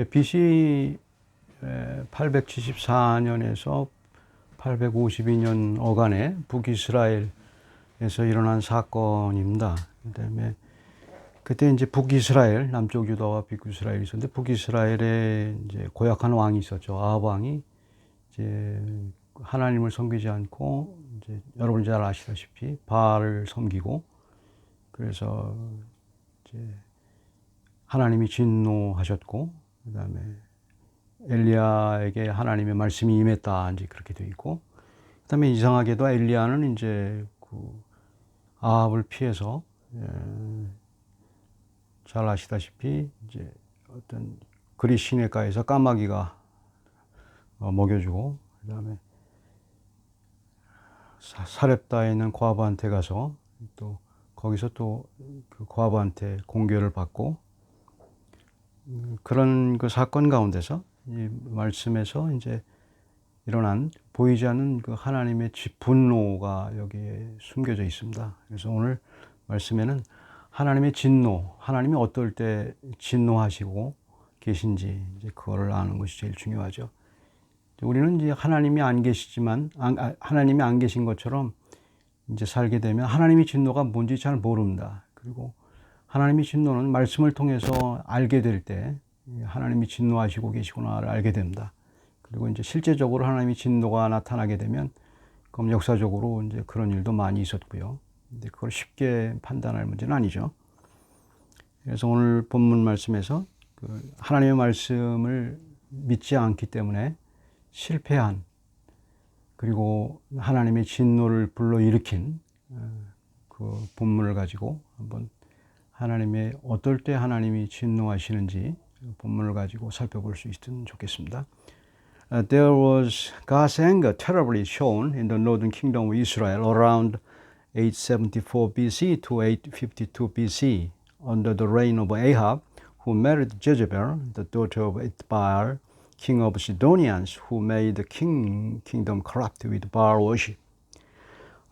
BC 874년에서 852년 어간에 북이스라엘에서 일어난 사건입니다. 그다음에 그때 이제 북이스라엘, 남쪽 유다와 북이스라엘이 있었는데, 북이스라엘에 이제 고약한 왕이 있었죠. 아합 왕이 이제 하나님을 섬기지 않고, 이제 여러분 잘 아시다시피 바알을 섬기고, 그래서 이제 하나님이 진노하셨고, 그다음에 엘리야에게 하나님의 말씀이 임했다, 이제 그렇게 되어 있고, 그다음에 이상하게도 엘리야는 이제 그 아합을 피해서, 잘 아시다시피 이제 어떤 그리 시내가에서 까마귀가 먹여주고, 그다음에 사렙다에 있는 과부한테 가서 또 거기서 또 그 과부한테 공격을 받고, 그런 그 사건 가운데서 이 말씀에서 이제 일어난 보이지 않는 그 하나님의 분노가 여기에 숨겨져 있습니다. 그래서 오늘 말씀에는 하나님의 진노, 하나님이 어떨 때 진노하시고 계신지 이제 그거를 아는 것이 제일 중요하죠. 우리는 이제 하나님이 안 계시지만, 하나님이 안 계신 것처럼 이제 살게 되면 하나님의 진노가 뭔지 잘 모릅니다. 그리고 하나님의 진노는 말씀을 통해서 알게 될 때 하나님이 진노하시고 계시구나를 알게 됩니다. 그리고 이제 실제적으로 하나님의 진노가 나타나게 되면, 그럼 역사적으로 이제 그런 일도 많이 있었고요. 근데 그걸 쉽게 판단할 문제는 아니죠. 그래서 오늘 본문 말씀에서 그 하나님의 말씀을 믿지 않기 때문에 실패한, 그리고 하나님의 진노를 불러일으킨 그 본문을 가지고 한번 하나님의 어떨 때 하나님이 진노하시는지 본문을 가지고 살펴볼 수 있으면 좋겠습니다. There was God's anger terribly shown in the northern kingdom of Israel around 874 BC to 852 BC under the reign of Ahab, who married Jezebel, the daughter of Ethbaal, king of Sidonians, who made the kingdom corrupt with Baal worship.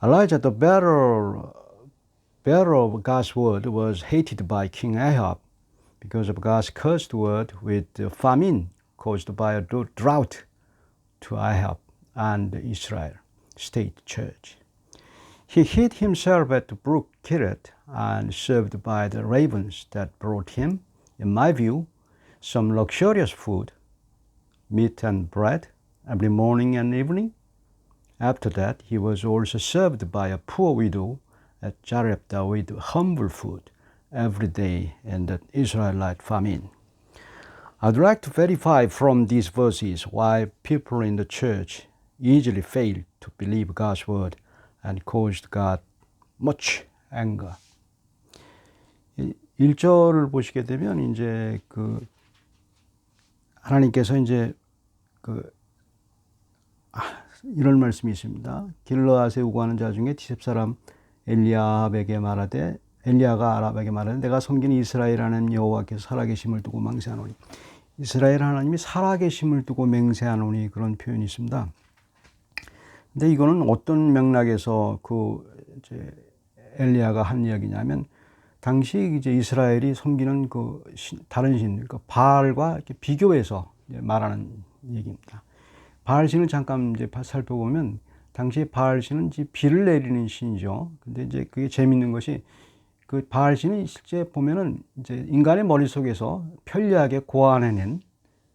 Elijah, the bearer of God's word, was hated by King Ahab because of God's cursed word, with famine caused by a drought to Ahab and Israel state church. He hid himself at the brook Kirit and served by the ravens that brought him, in my view, some luxurious food, meat and bread, every morning and evening. After that, he was also served by a poor widow at Zarepta with humble food every day in the Israelite famine. I'd like to verify from these verses why people in the church easily fail to believe God's word and caused God much anger. 1절을 보시게 되면 이제 그 하나님께서 이제 이런 말씀이 있습니다. 길르앗에 우거하는 자 중에 디셉 사람 엘리야가 아합에게 말하되 내가 섬기는 이스라엘 하나님 여호와께서 살아계심을 두고 맹세하노니, 이스라엘 하나님이 살아계심을 두고 맹세하노니, 그런 표현이 있습니다. 근데 이거는 어떤 맥락에서 이제 엘리야가 한 이야기냐면, 당시 이제 이스라엘이 섬기는 다른 신, 그러니까 바알과 이렇게 비교해서 말하는 얘기입니다. 바알 신을 잠깐 이제 살펴보면, 당시에 바알 신은 이제 비를 내리는 신이죠. 근데 이제 그게 재밌는 것이, 그 바알 신이 실제 보면은 이제 인간의 머릿속에서 편리하게 고안해낸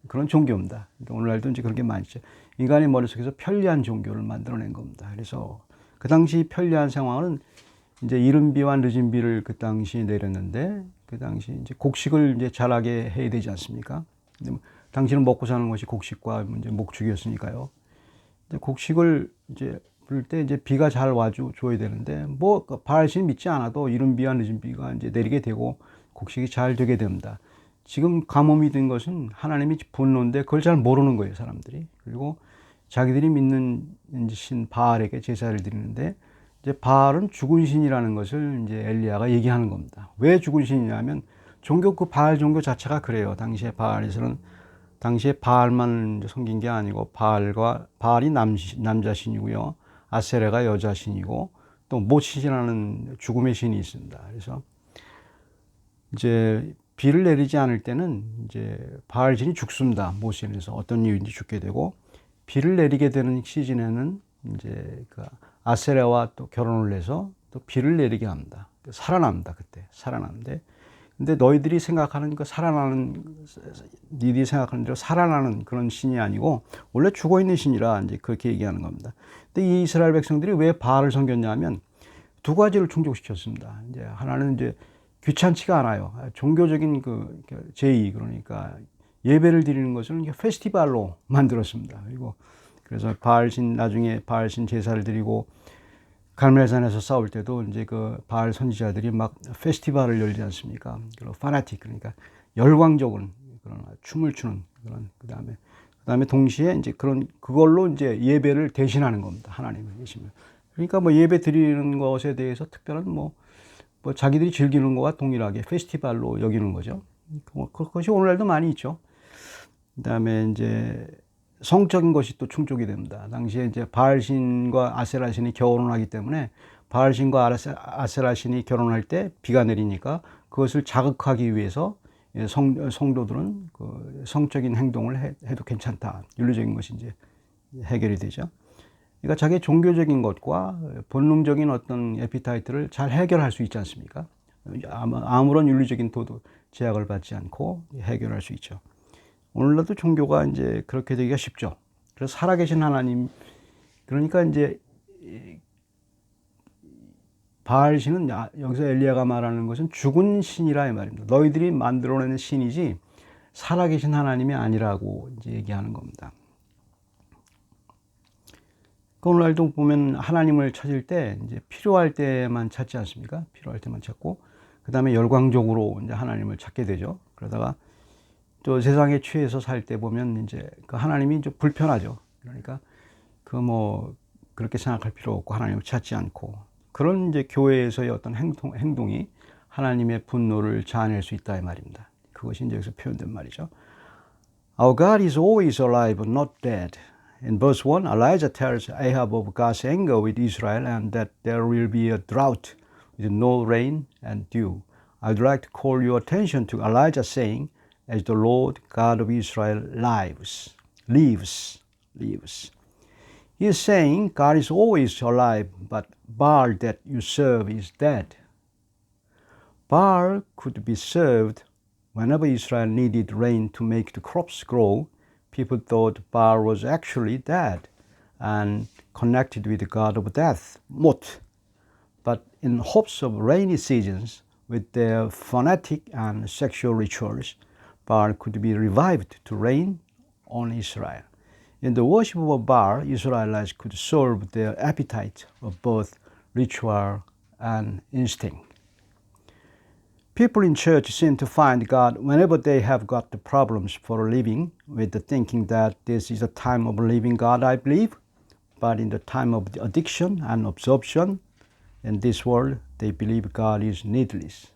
그런 종교입니다. 그러니까 오늘날도 이제 그런 게 많죠. 인간의 머릿속에서 편리한 종교를 만들어낸 겁니다. 그래서 그 당시 편리한 상황은 이제 이른 비와 늦은 비를 그 당시에 내렸는데, 그 당시 이제 곡식을 이제 자라게 해야 되지 않습니까? 근데 당시는 먹고 사는 것이 곡식과 이제 목축이었으니까요. 곡식을 이제 부를 때 이제 비가 잘 와줘야 되는데, 바알신 믿지 않아도 이른 비와 늦은 비가 이제 내리게 되고 곡식이 잘 되게 됩니다. 지금 가뭄이 된 것은 하나님이 분노인데 그걸 잘 모르는 거예요, 사람들이. 그리고 자기들이 믿는 신 바알에게 제사를 드리는데, 이제 바알은 죽은 신이라는 것을 이제 엘리야가 얘기하는 겁니다. 왜 죽은 신이냐면, 그 바알 종교 자체가 그래요. 당시에 바알에서는, 당시에 바알만 섬긴 게 아니고, 바알이 남자 신이고요, 아세레가 여자 신이고, 또 모칫이라는 죽음의 신이 있습니다. 그래서 이제 비를 내리지 않을 때는 이제 바알신이 죽습니다. 모세에서 어떤 이유인지 죽게 되고, 비를 내리게 되는 시즌에는 이제 그 아세라와 또 결혼을 해서 또 비를 내리게 합니다. 살아납니다. 그때 살아나는데, 근데 너희들이 생각하는 그 니들이 생각하는 대로 살아나는 그런 신이 아니고 원래 죽어 있는 신이라 이제 그렇게 얘기하는 겁니다. 근데 이 이스라엘 백성들이 왜 바알을 섬겼냐면 두 가지를 충족시켰습니다. 이제 하나는 이제 귀찮지가 않아요. 종교적인 그 제의, 그러니까 예배를 드리는 것을 페스티벌로 만들었습니다. 그리고 그래서 나중에 바알신 제사를 드리고 갈멜산에서 싸울 때도 이제 그 바알 선지자들이 막 페스티벌을 열지 않습니까? 그리고 파나틱, 그러니까 열광적인 그런 춤을 추는 그런, 그다음에 동시에 이제 그걸로 이제 예배를 대신하는 겁니다. 하나님을 계시면. 그러니까 뭐 예배 드리는 것에 대해서 특별한 뭐 자기들이 즐기는 것과 동일하게 페스티벌로 여기는 거죠. 그것이 오늘날도 많이 있죠. 그다음에 이제 성적인 것이 또 충족이 됩니다. 당시에 이제 바알신과 아세라신이 결혼을 하기 때문에 바알신과 아세라신이 결혼할 때 비가 내리니까 그것을 자극하기 위해서 성도들은 그 성적인 행동을 해도 괜찮다. 윤리적인 것이 이제 해결이 되죠. 그러니까 자기 종교적인 것과 본능적인 어떤 에피타이트를 잘 해결할 수 있지 않습니까? 아무런 윤리적인 제약을 받지 않고 해결할 수 있죠. 오늘날도 종교가 이제 그렇게 되기가 쉽죠. 그래서 살아계신 하나님, 그러니까 이제 바알신은 여기서 엘리야가 말하는 것은 죽은 신이라 이 말입니다. 너희들이 만들어내는 신이지 살아계신 하나님이 아니라고 이제 얘기하는 겁니다. 오늘날도 보면 하나님을 찾을 때 이제 필요할 때만 찾지 않습니까? 필요할 때만 찾고, 그 다음에 열광적으로 이제 하나님을 찾게 되죠. 그러다가 또 세상에 취해서 살 때 보면 이제 그 하나님이 좀 불편하죠. 그러니까 그렇게 생각할 필요 없고 하나님을 찾지 않고, 그런 이제 교회에서의 어떤 행동이 하나님의 분노를 자아낼 수 있다 이 말입니다. 그것이 이제 여기서 표현된 말이죠. Our God is always alive, not dead. In verse 1, Elijah tells Ahab of God's anger with Israel and that there will be a drought with no rain and dew. I'd like to call your attention to Elijah saying, as the Lord God of Israel lives. He is saying God is always alive, but Baal that you serve is dead. Baal could be served whenever Israel needed rain to make the crops grow. People thought Baal was actually dead and connected with the god of death, Mot. But in hopes of rainy seasons, with their fanatic and sexual rituals, Baal could be revived to reign on Israel. In the worship of Baal, Israelites could solve their appetite of both ritual and instinct. People in church seem to find God whenever they have got the problems for a living, with the thinking that this is a time of living God, I believe, but in the time of addiction and absorption in this world, they believe God is needless.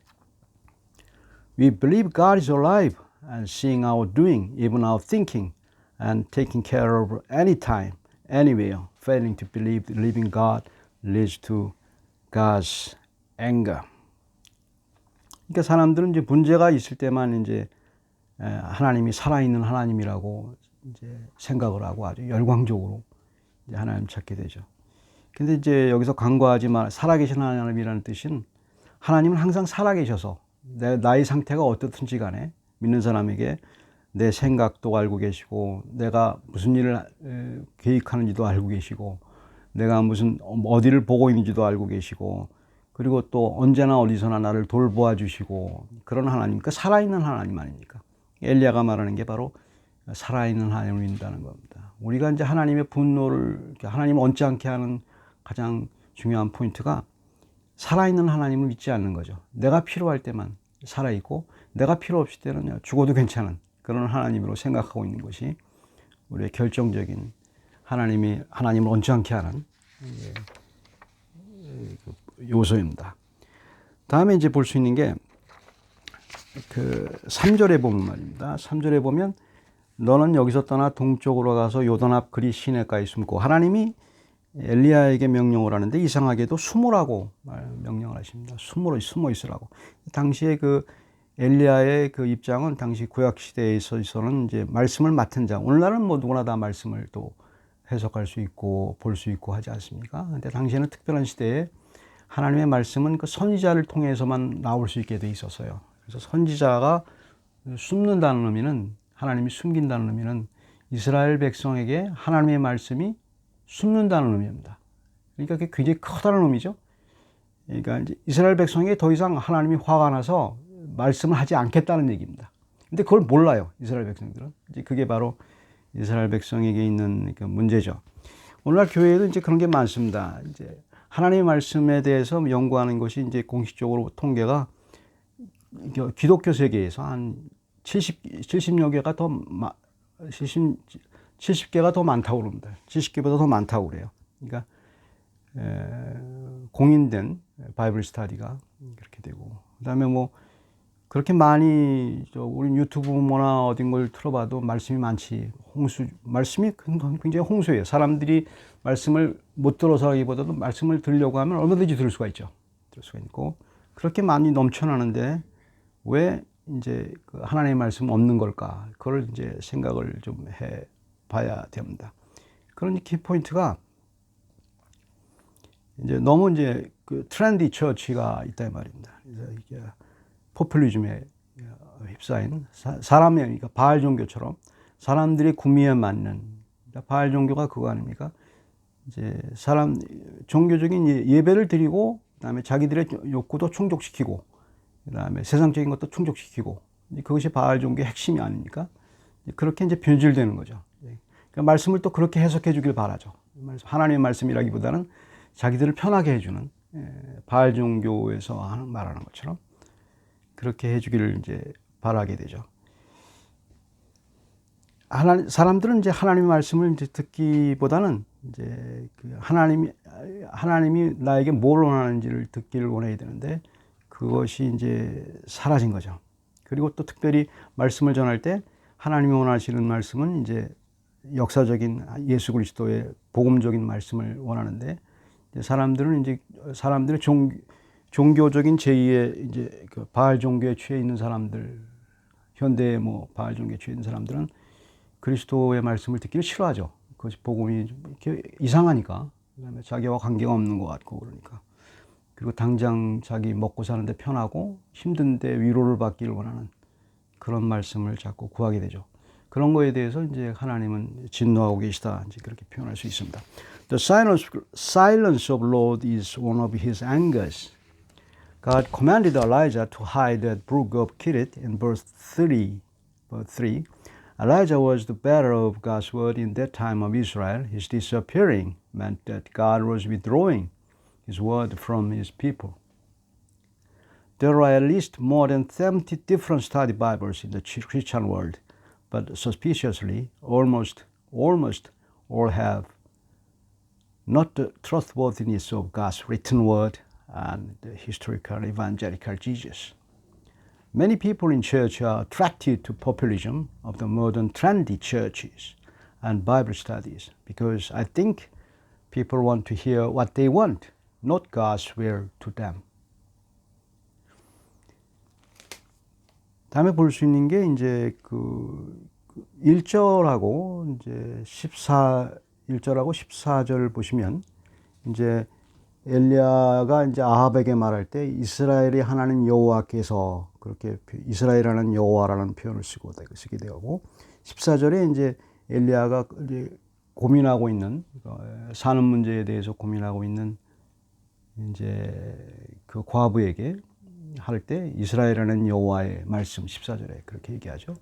We believe God is alive and seeing our doing, even our thinking, and taking care of any time, anywhere. Failing to believe the living God leads to God's anger. 그러니까 사람들은 이제 문제가 있을 때만 이제 하나님이 살아있는 하나님이라고 이제 생각을 하고 아주 열광적으로 이제 하나님 찾게 되죠. 근데 이제 여기서 간과하지 마, 살아계신 하나님이라는 뜻은 하나님은 항상 살아계셔서 나의 상태가 어떻든지 간에 믿는 사람에게 내 생각도 알고 계시고, 내가 무슨 일을 계획하는지도 알고 계시고, 내가 어디를 보고 있는지도 알고 계시고, 그리고 또 언제나 어디서나 나를 돌보아 주시고, 그런 하나님, 그 살아있는 하나님 아닙니까? 엘리야가 말하는 게 바로 살아있는 하나님을 믿는다는 겁니다. 우리가 이제 하나님의 분노를, 하나님을 얹지 않게 하는 가장 중요한 포인트가 살아있는 하나님을 믿지 않는 거죠. 내가 필요할 때만 살아있고, 내가 필요 없을 때는 죽어도 괜찮은 그런 하나님으로 생각하고 있는 것이 우리의 결정적인 하나님을 얹지 않게 하는 요소입니다. 다음에 이제 볼 수 있는 게 그 3절에 보면 말입니다. 3절에 보면 너는 여기서 떠나 동쪽으로 가서 요단 앞 그리 시내가에 숨고, 하나님이 엘리야에게 명령을 하는데 이상하게도 숨으라고 명령을 하십니다. 숨어 있으라고. 당시에 그 엘리야의 그 입장은 당시 구약 시대에 있어서는 이제 말씀을 맡은 자, 오늘날은 뭐 누구나 다 말씀을 또 해석할 수 있고 볼 수 있고 하지 않습니까? 근데 당시에는 특별한 시대에 하나님의 말씀은 그 선지자를 통해서만 나올 수 있게 돼 있었어요. 그래서 선지자가 숨는다는 의미는, 하나님이 숨긴다는 의미는 이스라엘 백성에게 하나님의 말씀이 숨는다는 의미입니다. 그러니까 그게 굉장히 커다란 의미죠. 그러니까 이제 이스라엘 백성에게 더 이상 하나님이 화가 나서 말씀을 하지 않겠다는 얘기입니다. 근데 그걸 몰라요, 이스라엘 백성들은. 이제 그게 바로 이스라엘 백성에게 있는 그 문제죠. 오늘날 교회에도 이제 그런 게 많습니다. 이제 하나님의 말씀에 대해서 연구하는 것이 이제 공식적으로 통계가 기독교 세계에서 한 70여 개가 더 70개가 더 많다고 그럽니다. 70개보다 더 많다고 그래요. 그러니까 공인된 바이블 스터디가 그렇게 되고, 그다음에 뭐 그렇게 많이 우리 유튜브 뭐나 어딘 걸 틀어봐도 말씀이 많지. 말씀이 굉장히 홍수예요. 사람들이 말씀을 못 들어서기보다도 말씀을 들으려고 하면 얼마든지 들을 수가 있죠. 들을 수가 있고, 그렇게 많이 넘쳐나는데 왜 이제 그 하나님의 말씀 없는 걸까? 그걸 이제 생각을 좀 해 봐야 됩니다. 그런 키포인트가 이제 너무 이제 그 트렌디 처치가 있다 이 말입니다. 그래서 이게 포퓰리즘에 휩싸인 사람의, 그러니까 바알 종교처럼 사람들이 구미에 맞는, 그러니까 바알 종교가 그거 아닙니까? 이제 종교적인 예배를 드리고, 그다음에 자기들의 욕구도 충족시키고, 그다음에 세상적인 것도 충족시키고, 그것이 바알 종교의 핵심이 아닙니까? 그렇게 이제 변질되는 거죠. 그러니까 말씀을 또 그렇게 해석해 주길 바라죠. 하나님의 말씀이라기보다는 자기들을 편하게 해주는, 바알 종교에서 말하는 것처럼 그렇게 해주기를 이제 바라게 되죠. 사람들은 이제 하나님의 말씀을 이제 듣기보다는 이제 그 하나님이 나에게 뭘 원하는지를 듣기를 원해야 되는데, 그것이 이제 사라진 거죠. 그리고 또 특별히 말씀을 전할 때 하나님이 원하시는 말씀은 이제 역사적인 예수 그리스도의 복음적인 말씀을 원하는데, 사람들은 이제 사람들의 종교적인 제2의 이제 그 바알 종교에 취해 있는 사람들, 현대의 뭐 바알 종교에 취해 있는 사람들은 그리스도의 말씀을 듣기를 싫어하죠. 그것이 복음이 이렇게 이상하니까, 그다음에 자기와 관계가 없는 것 같고 그러니까. 그리고 당장 자기 먹고 사는데 편하고 힘든데 위로를 받기를 원하는 그런 말씀을 자꾸 구하게 되죠. 그런 거에 대해서 이제 하나님은 진노하고 계시다, 이제 그렇게 표현할 수 있습니다. The silence of Lord is one of his angers. God commanded Elijah to hide at brook of Kirit in verse 3. Elijah was the bearer of God's word in that time of Israel. His disappearing meant that God was withdrawing his word from his people. There are at least more than 70 different study Bibles in the Christian world, but suspiciously, almost all have not the trustworthiness of God's written word and the historical evangelical Jesus. Many people in church are attracted to populism of the modern trendy churches and Bible studies because I think people want to hear what they want, not God's will to them. 다음에 볼 수 있는 게 이제 그 1절하고 이제 1절하고 14절 보시면, 이제 엘리야가 이제 아합에게 말할 때 이스라엘의 하나님 여호와께서, 그렇게 이스라엘이라는 여호와라는 표현을 쓰게 되고, 14절에 이제 엘리야가 이제 고민하고 있는, 사는 문제에 대해서 고민하고 있는 이제 그 과부에게 할 때 이스라엘이라는 여호와의 말씀 14절에 그렇게 얘기하죠.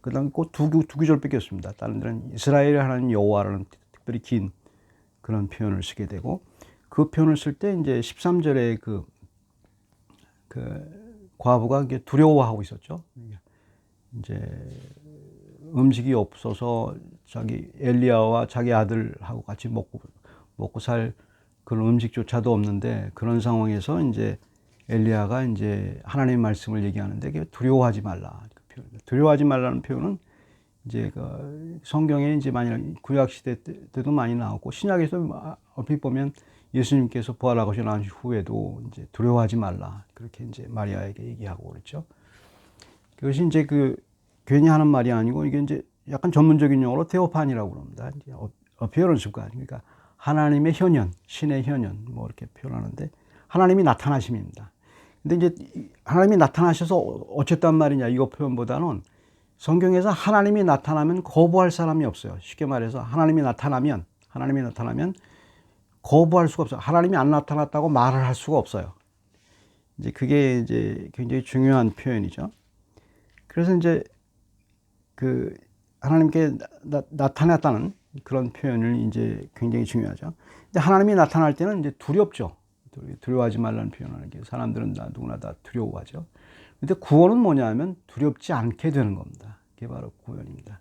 그다음 꼭 두 구절 뺏겼습니다. 다른 데는 이스라엘의 하나님 여호와라는 특별히 긴 그런 표현을 쓰게 되고, 그 표현을 쓸 때 이제 13절에 그 과부가 이게 두려워하고 있었죠. 이제 음식이 없어서 자기 엘리야와 자기 아들하고 같이 먹고 살 그런 음식조차도 없는데, 그런 상황에서 이제 엘리야가 이제 하나님의 말씀을 얘기하는데, 그게 두려워하지 말라. 그 표현. 두려워하지 말라는 표현은 이제 그 성경에 이제 많이 구약 시대 때도 많이 나오고, 신약에서 얼핏 보면 예수님께서 부활하고 난 후에도 이제 두려워하지 말라, 그렇게 이제 마리아에게 얘기하고 그랬죠. 이것이 이제 그 괜히 하는 말이 아니고 이게 이제 약간 전문적인 용어로 테오판이라고 그럽니다. 이제 appearance of God. 그러니까 하나님의 현현, 신의 현현 뭐 이렇게 표현하는데 하나님이 나타나심입니다. 근데 이제 하나님이 나타나셔서 어쨌단 말이냐 이거 표현보다는 성경에서 하나님이 나타나면 거부할 사람이 없어요. 쉽게 말해서 하나님이 나타나면 거부할 수가 없어요. 하나님이 안 나타났다고 말을 할 수가 없어요. 이제 그게 이제 굉장히 중요한 표현이죠. 그래서 이제 그 하나님께 나타났다는 그런 표현을 이제 굉장히 중요하죠. 근데 하나님이 나타날 때는 이제 두렵죠. 두려워하지 말라는 표현을 하는 게 사람들은 누구나 다 두려워하죠. 근데 구원은 뭐냐면 두렵지 않게 되는 겁니다. 그게 바로 구원입니다.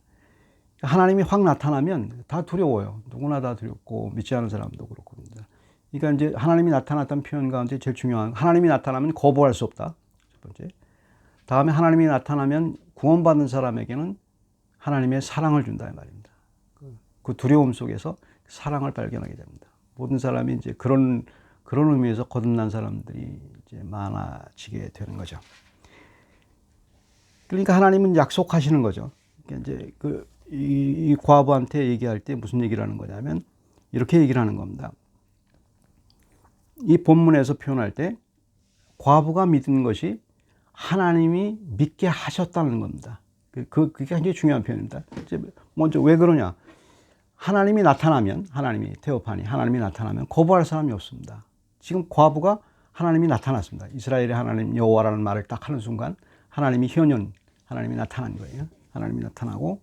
하나님이 확 나타나면 다 두려워요. 누구나 다 두렵고 믿지 않은 사람도 그렇습니다. 그러니까 이제 하나님이 나타났다는 표현 가운데 제일 중요한 하나님이 나타나면 거부할 수 없다. 첫 번째. 다음에 하나님이 나타나면 구원받는 사람에게는 하나님의 사랑을 준다 이 말입니다. 그 두려움 속에서 사랑을 발견하게 됩니다. 모든 사람이 이제 그런 의미에서 거듭난 사람들이 이제 많아지게 되는 거죠. 그러니까 하나님은 약속하시는 거죠. 그러니까 이제 이 과부한테 얘기할 때 무슨 얘기를 하는 거냐면 이렇게 얘기를 하는 겁니다. 이 본문에서 표현할 때 과부가 믿은 것이 하나님이 믿게 하셨다는 겁니다. 그게 굉장히 중요한 표현입니다. 먼저 왜 그러냐? 하나님이 나타나면 테오파니 하나님이 나타나면 거부할 사람이 없습니다. 지금 과부가 하나님이 나타났습니다. 이스라엘의 하나님 여호와라는 말을 딱 하는 순간 하나님이 현현 하나님이 나타난 거예요. 하나님이 나타나고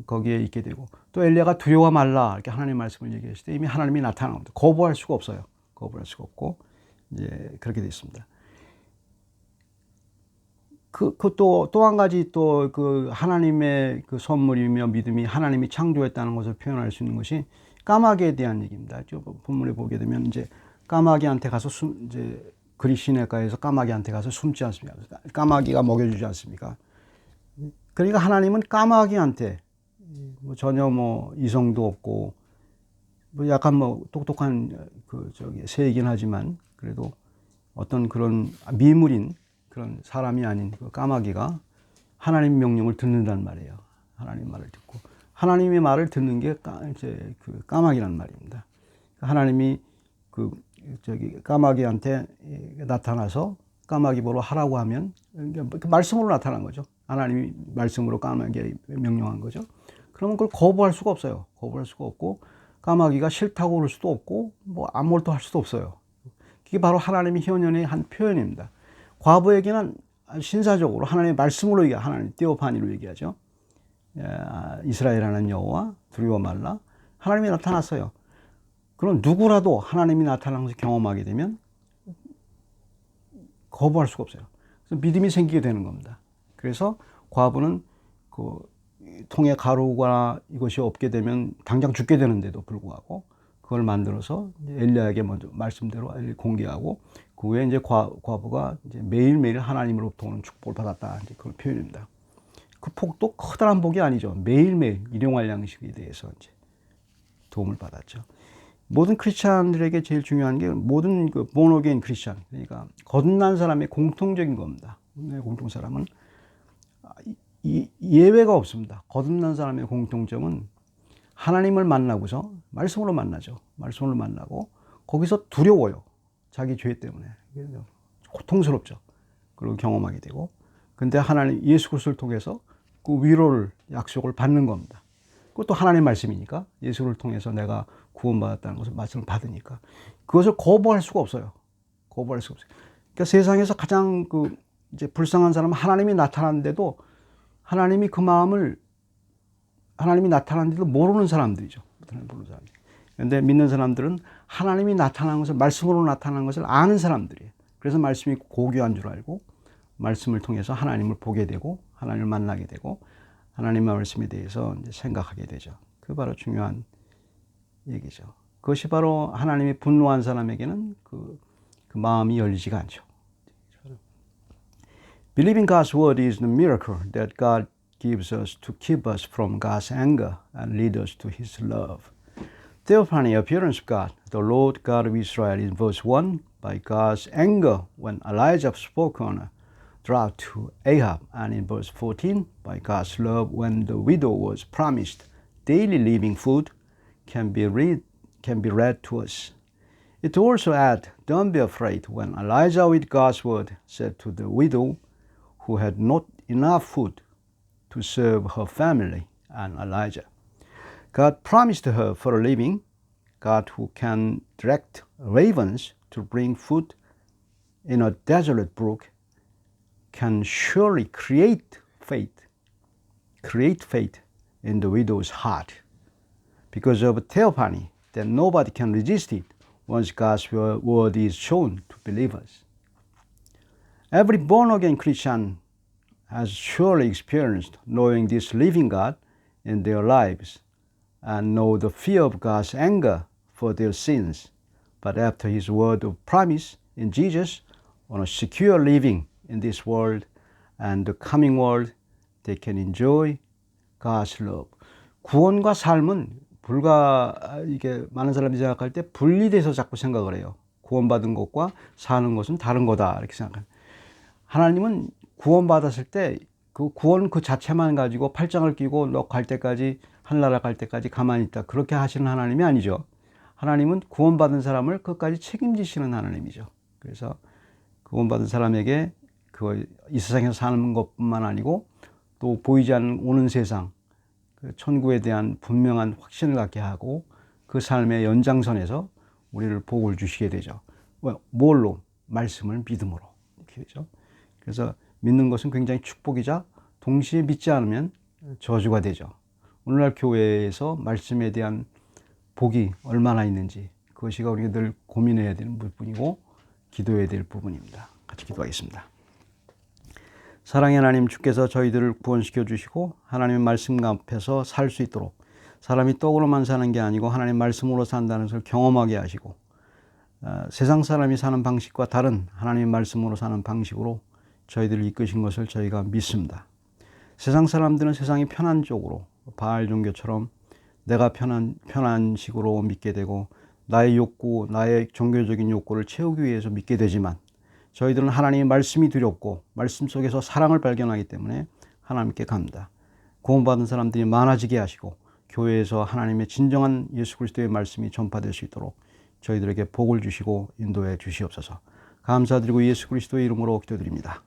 거기에 있게 되고 또 엘리야가 두려워 말라 이렇게 하나님 말씀을 얘기했을 때 이미 하나님이 나타납니다. 거부할 수가 없어요. 거부할 수가 없고 이제 그렇게 되어 있습니다. 또 한 가지 또 그 하나님의 그 선물이며 믿음이 하나님이 창조했다는 것을 표현할 수 있는 것이 까마귀에 대한 얘기입니다. 본문에 보게 되면 이제 까마귀한테 가서 이제 그리 시내가에서 까마귀한테 가서 숨지 않습니까? 까마귀가 먹여주지 않습니까? 그러니까 하나님은 까마귀한테 전혀 이성도 없고 약간 똑똑한 새이긴 하지만 그래도 어떤 그런 미물인 그런 사람이 아닌 그 까마귀가 하나님 명령을 듣는다는 말이에요. 하나님 말을 듣고 하나님의 말을 듣는 게 이제 그 까마귀란 말입니다. 하나님이 까마귀한테 나타나서 까마귀 보러 하라고 하면 그 말씀으로 나타난 거죠. 하나님이 말씀으로 까마귀에 명령한 거죠. 그러면 그걸 거부할 수가 없어요. 거부할 수가 없고 까마귀가 싫다고 그럴 수도 없고 아무 말도 할 수도 없어요. 그게 바로 하나님의 현현의 한 표현입니다. 과부에게는 신사적으로 하나님의 말씀으로 하나님 띠오파니로 얘기하죠. 이스라엘 하나님 여호와 두려워 말라. 하나님이 나타났어요. 그럼 누구라도 하나님이 나타나는 것을 경험하게 되면 거부할 수가 없어요. 그래서 믿음이 생기게 되는 겁니다. 그래서 과부는 그 통에 가루가 이것이 없게 되면 당장 죽게 되는데도 불구하고 그걸 만들어서 엘리야에게 먼저 말씀대로 공개하고 그 후에 이제 과부가 이제 매일매일 하나님으로부터 오는 축복을 받았다. 이제 그런 표현입니다. 그 복도 커다란 복이 아니죠. 매일매일 일용할 양식에 대해서 이제 도움을 받았죠. 모든 크리스찬들에게 제일 중요한 게 모든 그 본어게인 크리스찬, 그러니까 거듭난 사람의 공통적인 겁니다. 공통 사람은 예외가 없습니다. 거듭난 사람의 공통점은 하나님을 만나고서 말씀으로 만나죠. 말씀으로 만나고 거기서 두려워요. 자기 죄 때문에. 고통스럽죠. 그리고 경험하게 되고. 근데 하나님 예수 그리스도를 통해서 그 위로를 약속을 받는 겁니다. 그것도 하나님의 말씀이니까 예수를 통해서 내가 구원받았다는 것을 말씀을 받으니까 그것을 거부할 수가 없어요. 거부할 수가 없어요. 그러니까 세상에서 가장 이제 불쌍한 사람은 하나님이 나타났는데도 하나님이 그 마음을 하나님이 나타났는데도 모르는 사람들이죠. 모르는 사람들. 그런데 믿는 사람들은 하나님이 나타난 것을 말씀으로 나타난 것을 아는 사람들이에요. 그래서 말씀이 고귀한 줄 알고 말씀을 통해서 하나님을 보게 되고 하나님을 만나게 되고 하나님의 말씀에 대해서 이제 생각하게 되죠. 그게 바로 중요한 얘기죠. 그것이 바로 하나님이 분노한 사람에게는 그 마음이 열리지가 않죠. Believing God's word is the miracle that God gives us to keep us from God's anger and lead us to His love. Theophany, appearance of God, the Lord God of Israel in verse 1, by God's anger when Elijah spoke on drought to Ahab, and in verse 14, by God's love, when the widow was promised daily living food, can be read to us. It also adds, don't be afraid, when Elijah with God's word said to the widow who had not enough food to serve her family and Elijah. God promised her for a living. God, who can direct ravens to bring food in a desolate brook, can surely create faith in the widow's heart, because of a theophany that nobody can resist it once God's word is shown to believers. Every born-again Christian has surely experienced knowing this living God in their lives and know the fear of God's anger for their sins. But after His word of promise in Jesus on a secure living in this world and the coming world, they can enjoy God's love. 구원과 삶은 이게 많은 사람이 생각할 때 분리돼서 자꾸 생각을 해요. 구원받은 것과 사는 것은 다른 거다 이렇게 생각해요. 하나님은 구원받았을 때 그 구원 그 자체만 가지고 팔짱을 끼고 너 갈 때까지 하늘나라 갈 때까지 가만히 있다 그렇게 하시는 하나님이 아니죠. 하나님은 구원받은 사람을 끝까지 책임지시는 하나님이죠. 그래서 구원받은 사람에게 이 세상에서 사는 것뿐만 아니고 또 보이지 않는 오는 세상, 그 천국에 대한 분명한 확신을 갖게 하고 그 삶의 연장선에서 우리를 복을 주시게 되죠. 뭘로? 말씀을 믿음으로. 이렇게 되죠. 그래서 믿는 것은 굉장히 축복이자 동시에 믿지 않으면 저주가 되죠. 오늘날 교회에서 말씀에 대한 복이 얼마나 있는지 그것이 우리가 늘 고민해야 되는 부분이고 기도해야 될 부분입니다. 같이 기도하겠습니다. 사랑의 하나님, 주께서 저희들을 구원시켜 주시고 하나님의 말씀 앞에서 살 수 있도록 사람이 떡으로만 사는 게 아니고 하나님 말씀으로 산다는 것을 경험하게 하시고 세상 사람이 사는 방식과 다른 하나님의 말씀으로 사는 방식으로 저희들을 이끄신 것을 저희가 믿습니다. 세상 사람들은 세상이 편한 쪽으로 바알 종교처럼 내가 편한 식으로 믿게 되고 나의 욕구, 나의 종교적인 욕구를 채우기 위해서 믿게 되지만 저희들은 하나님의 말씀이 두렵고 말씀 속에서 사랑을 발견하기 때문에 하나님께 갑니다. 구원받은 사람들이 많아지게 하시고 교회에서 하나님의 진정한 예수 그리스도의 말씀이 전파될 수 있도록 저희들에게 복을 주시고 인도해 주시옵소서. 감사드리고 예수 그리스도의 이름으로 기도드립니다.